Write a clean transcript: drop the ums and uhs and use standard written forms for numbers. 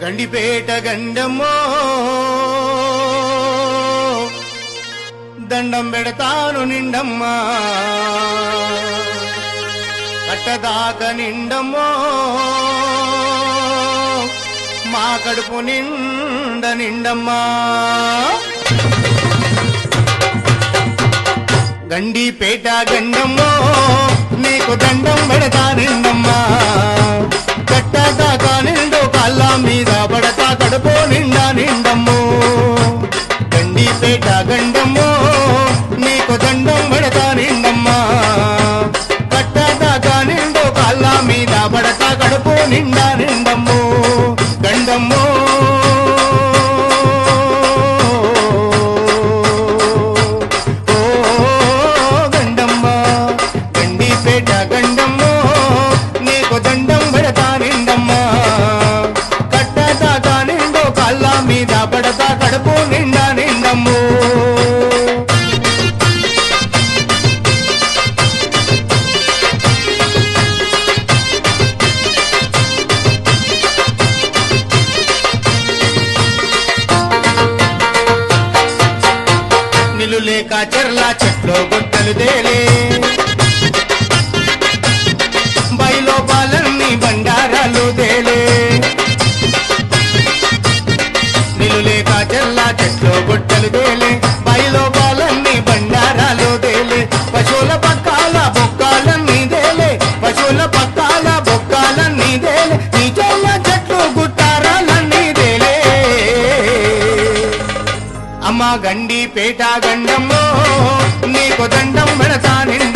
గండిపేట గండమ్మో దండం పెడతాను నిండమ్మా కట్టదాక నిండమ్మో మా కడుపు నిండమ్మా గండిపేట గండమ్మో నీకు దండం పెడతా నిండమ్మా కట్టదాకా నిండు కళ్ళ మీద పడతా కడుపు నిండమ్మో గండిపేట గండమ్మో నీకు దండం పెడతా నిండమ్మా కట్టదాకా నిండు కళ్ళ మీద పడతా కడుపు నిండమ్మో గండమ్మో గండమ్మో నీకు దండం పెడతా నిండమ్మా కట్టదాకా నిండు కళ్ళ మీద పడతా కడుపు నిండమ్మో నిలులేక చెర్ల చెట్లు గుట్టలు తేలే బయలోపాలన్నీ బండారాలు తేలే నిలులేక చెర్ల చెట్లు గుట్టలు తేలే బయలోపాలన్నీ బండారాలు తేలే పశువుల పక్కాల బొక్కాలన్నీ తేలే పశువుల పక్కాల బొక్కాలన్నీ తేలే నీ చెల్ల చెట్లు గుట్టారాలన్నీ తేలే అమ్మ గండిపేట గండమ్మో నీకు దండం పెడతా నిండు